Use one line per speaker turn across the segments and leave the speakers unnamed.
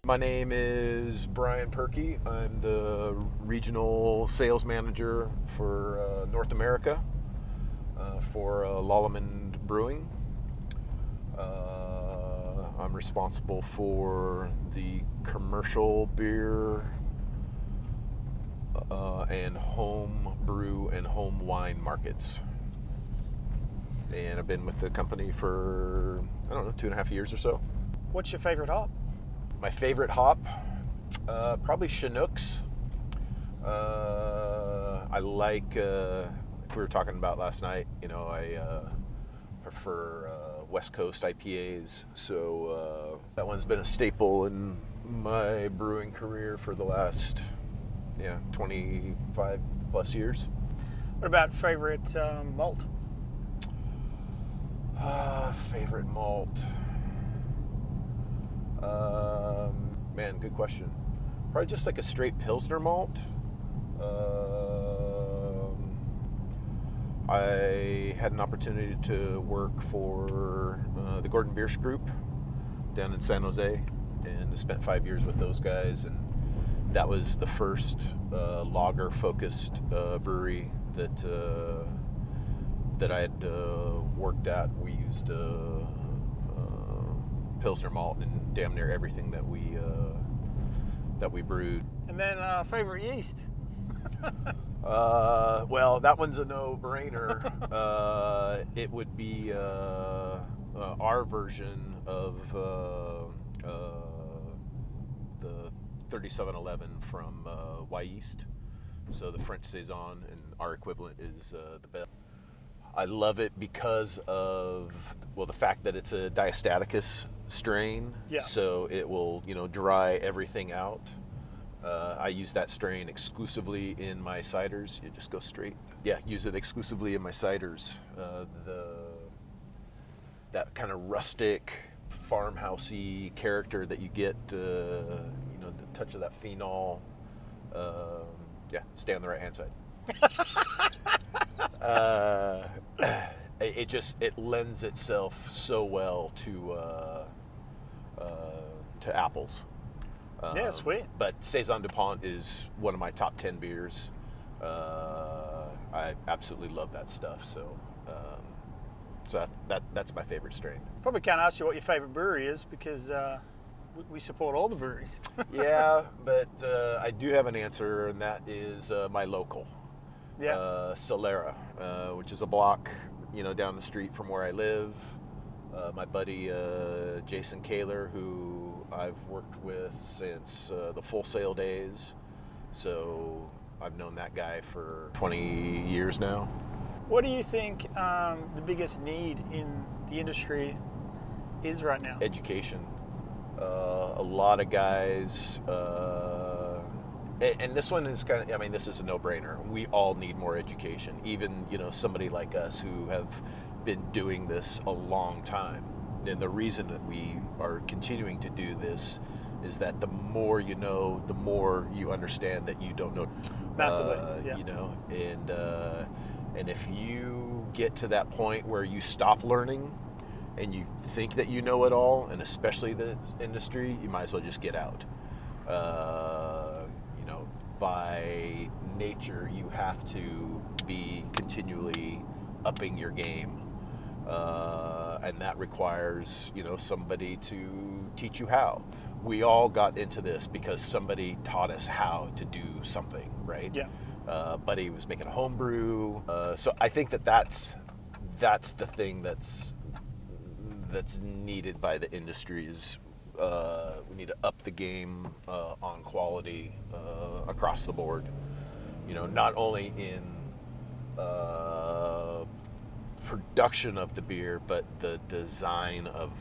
My name is Brian Perkey. I'm the regional sales manager for North America for Lallemand Brewing. I'm responsible for the commercial beer and home brew and home wine markets. And I've been with the company for, 2.5 years or so.
What's your favorite hop?
My favorite hop, probably Chinooks. I like, we were talking about last night, I prefer West Coast IPAs. So that one's been a staple in my brewing career for the last, 25 plus years.
What about favorite malt?
Favorite malt. Man, good question. Probably just like a straight Pilsner malt. I had an opportunity to work for the Gordon Biersch Group down in San Jose, and I spent 5 years with those guys, and that was the first lager-focused brewery that I had worked at. We used Pilsner malt in damn near everything that we brewed.
And then favorite yeast?
Well, that one's a no-brainer. It would be our version of the 3711 from Yeast. So the French Saison, and our equivalent is the best. I love it because of, the fact that it's a diastaticus strain.
Yeah.
So it will, dry everything out. I use that strain exclusively in my ciders. You just go straight. Yeah, use it exclusively in my ciders. That kind of rustic, farmhousey character that you get, the touch of that phenol. Stay on the right-hand side. It lends itself so well to apples.
Yeah, sweet.
But Saison DuPont is one of my top 10 beers. I absolutely love that stuff. So that's my favorite strain.
Probably can't ask you what your favorite brewery is because we support all the breweries.
Yeah, but I do have an answer, and that is my local.
Yeah.
Solera, which is a block, down the street from where I live. My buddy Jason Kaler, who I've worked with since the Full Sail days. So I've known that guy for 20 years now.
What do you think the biggest need in the industry is right now?
Education. A lot of guys, and this one is this is a no-brainer. We all need more education. Even, somebody like us who have been doing this a long time. And the reason that we are continuing to do this is that the more you know, the more you understand that you don't know.
Massively, yeah.
And if you get to that point where you stop learning and you think that you know it all, and especially the industry, you might as well just get out. By nature, you have to be continually upping your game. And that requires, somebody to teach you how. We all got into this because somebody taught us how to do something, right?
Yeah.
Buddy was making a home brew. So I think that's the thing that's needed by the industry is we need to up the game on quality across the board. Not only in production of the beer, but the design of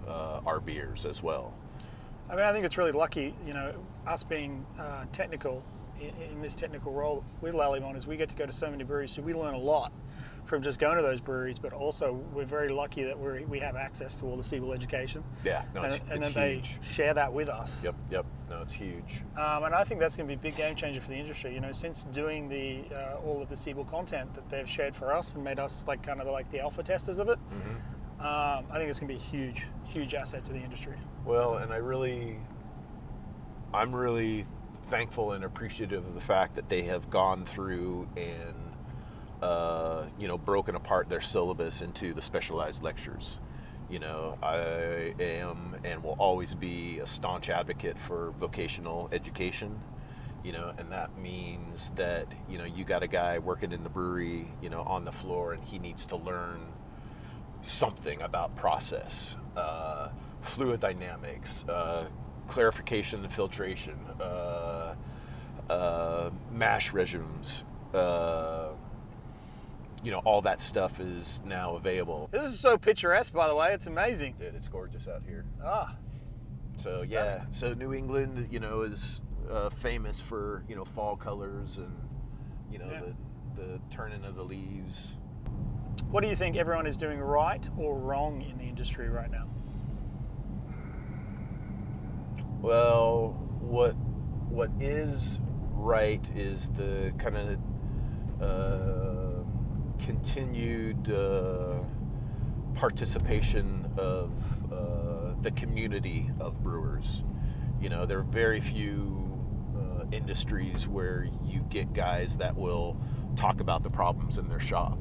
our beers as well.
I think it's really lucky, us being technical in this technical role with Lallemand, is we get to go to so many breweries, so we learn a lot from just going to those breweries, but also we're very lucky that we have access to all the Siebel Education.
Yeah, no, it's
and then
huge.
They share that with us.
Yep. No, it's huge.
And I think that's going to be a big game changer for the industry. Since doing the all of the Siebel content that they've shared for us and made us like the alpha testers of it, I think it's going to be a huge asset to the industry.
Well, and I really I'm really thankful and appreciative of the fact that they have gone through and broken apart their syllabus into the specialized lectures. I am and will always be a staunch advocate for vocational education. And that means that you got a guy working in the brewery, on the floor, and he needs to learn something about process, fluid dynamics, clarification and filtration, mash regimes. All that stuff is now available.
This is so picturesque, by the way. It's amazing.
Dude, it's gorgeous out here.
Ah.
So yeah, so New England, is famous for fall colors and the turning of the leaves.
What do you think everyone is doing right or wrong in the industry right now?
Well, what is right is the kind of continued participation of the community of brewers. There are very few industries where you get guys that will talk about the problems in their shop,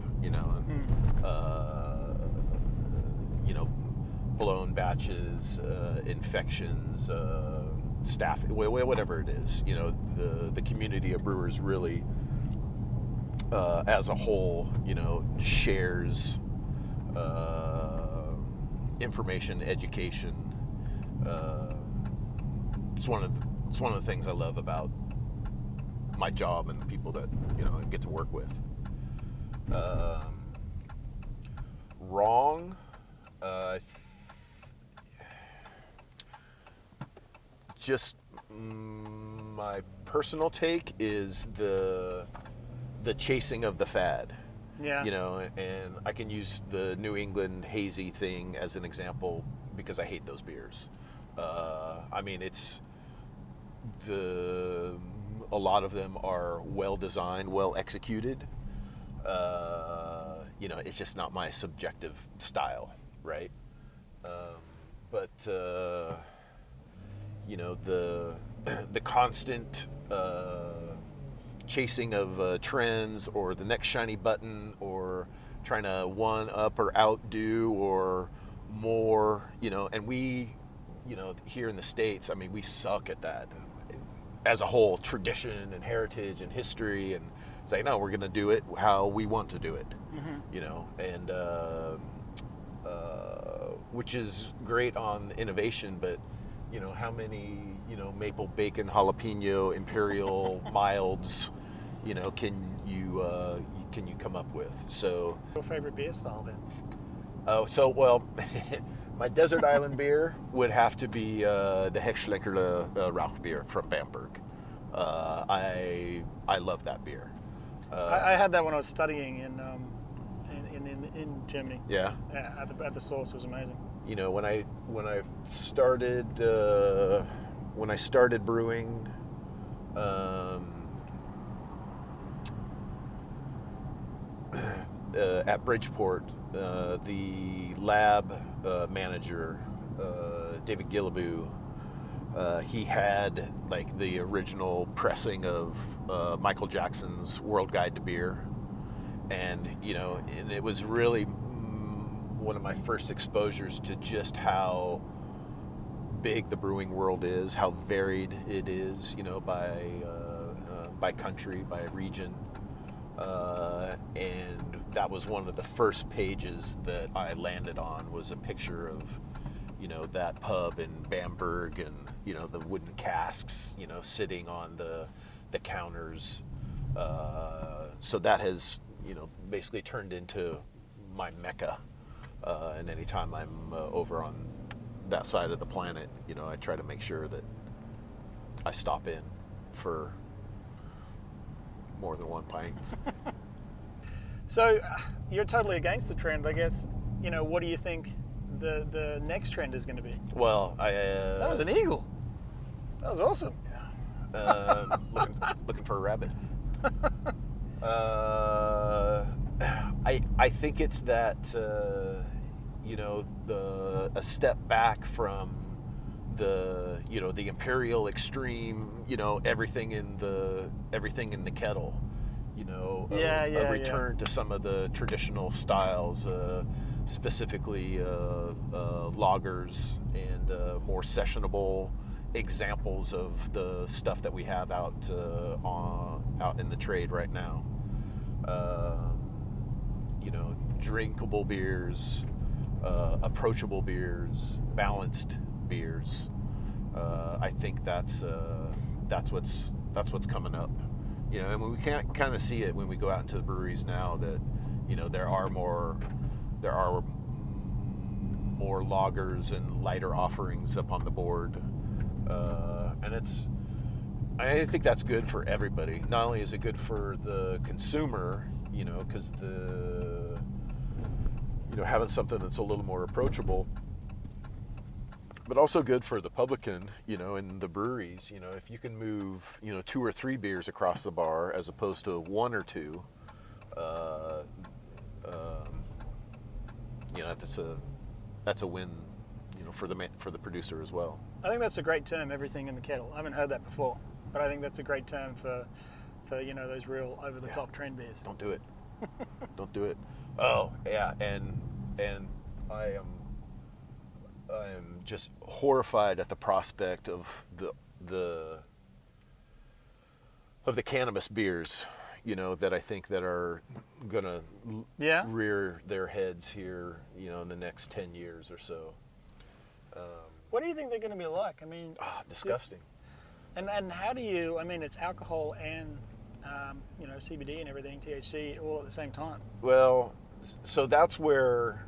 blown batches, infections, staff, whatever it is. The community of brewers really, as a whole, shares information, education. It's one of the things I love about my job and the people that I get to work with. Wrong. Just my personal take is the chasing of the fad.
Yeah.
And I can use the New England hazy thing as an example because I hate those beers. It's a lot of them are well designed, well executed. It's just not my subjective style, right? But the constant chasing of trends or the next shiny button or trying to one up or outdo or more, and we, here in the States, we suck at that as a whole, tradition and heritage and history, and say, no, we're going to do it how we want to do it, and which is great on innovation, but how many, maple bacon, jalapeno, imperial milds, can you come up with? So
Your favorite beer style then?
Well, my desert island beer would have to be the Hechschleckere Rauch beer from Bamberg. I love that beer.
I had that when I was studying in Germany.
Yeah.
Yeah, at the source. It was amazing.
When I started brewing, at Bridgeport, the lab manager, David Gillaboo, he had like the original pressing of Michael Jackson's World Guide to Beer, and and it was really one of my first exposures to just how big the brewing world is, how varied it is, by country, by region. And that was one of the first pages that I landed on, was a picture of, that pub in Bamberg and, the wooden casks, sitting on the counters. So that has, basically turned into my mecca. And anytime I'm over on that side of the planet, I try to make sure that I stop in for more than one pint.
So you're totally against the trend, I guess. What do you think the next trend is going to be?
Well,
that was an eagle. That was awesome.
Looking for a rabbit. I think it's that a step back from the the imperial extreme, everything in the kettle, a return to some of the traditional styles, specifically lagers and more sessionable examples of the stuff that we have out in the trade right now. Drinkable beers, approachable beers, balanced beers. I think that's what's coming up. And we can't kind of see it when we go out into the breweries now that there are more lagers and lighter offerings up on the board, and I think that's good for everybody. Not only is it good for the consumer, because having something that's a little more approachable, but also good for the publican, in the breweries. If you can move, 2 or 3 beers across the bar as opposed to 1 or 2, that's a win, for the producer as well.
I think that's a great term, everything in the kettle. I haven't heard that before, but I think that's a great term for those real over the top trend beers.
Don't do it. Don't do it. Oh yeah, and I am just horrified at the prospect of the cannabis beers, that I think that are gonna rear their heads here, in the next 10 years or so.
What do you think they're going to be like? I mean,
disgusting.
And how do you? I mean, it's alcohol and CBD and everything, THC, all at the same time.
Well, so that's where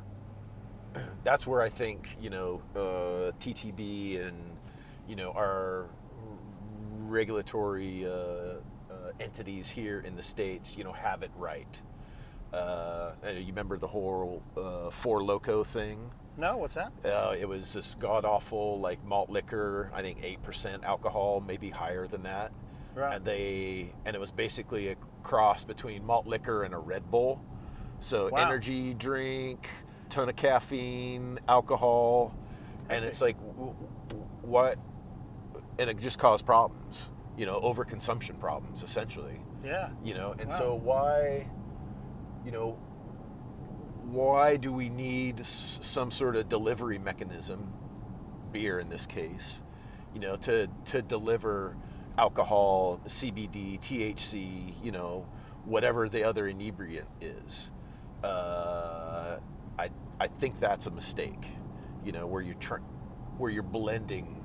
I think TTB and our regulatory entities here in the States have it right. You remember the whole Four Loko thing?
No, what's that?
It was this god awful malt liquor. I think 8% alcohol, maybe higher than that.
Right.
And it was basically a cross between malt liquor and a Red Bull. So energy drink, ton of caffeine, alcohol, and it's like, what? And it just caused problems, overconsumption problems, essentially.
Yeah.
So why do we need some sort of delivery mechanism, beer in this case, to deliver alcohol, CBD, THC, whatever the other inebriant is? I think that's a mistake, where you're blending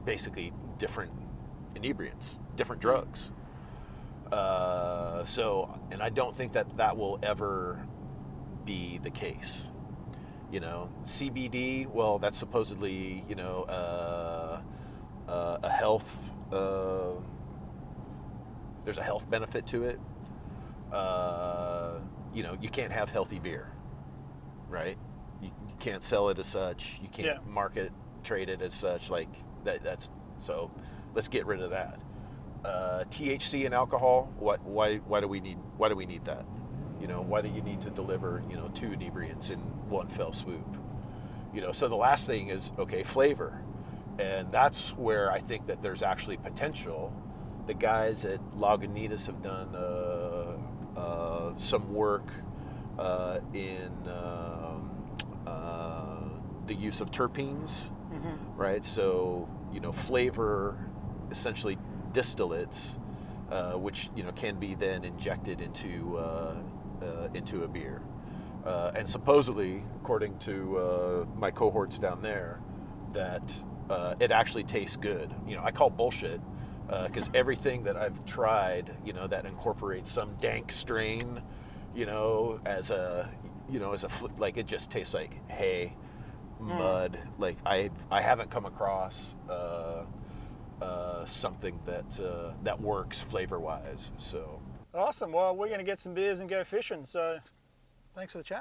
basically different inebriants, different drugs. And I don't think that will ever be the case. CBD, well, that's supposedly, a health, there's a health benefit to it. You can't have healthy beer, right? You can't sell it as such. You can't market, trade it as such. That's so. Let's get rid of that. THC and alcohol. Why do we need that? Why do you need to deliver 2 inebriants in one fell swoop? So the last thing is flavor, and that's where I think that there's actually potential. The guys at Lagunitas have done some work in the use of terpenes, right? So flavor, essentially distillates, which can be then injected into a beer, and supposedly, according to my cohorts down there, that it actually tastes good. I call bullshit, because everything that I've tried, that incorporates some dank strain, as a it just tastes like hay, mud. I haven't come across something that works flavor-wise. So
awesome. Well, we're going to get some beers and go fishing. So thanks for the chat.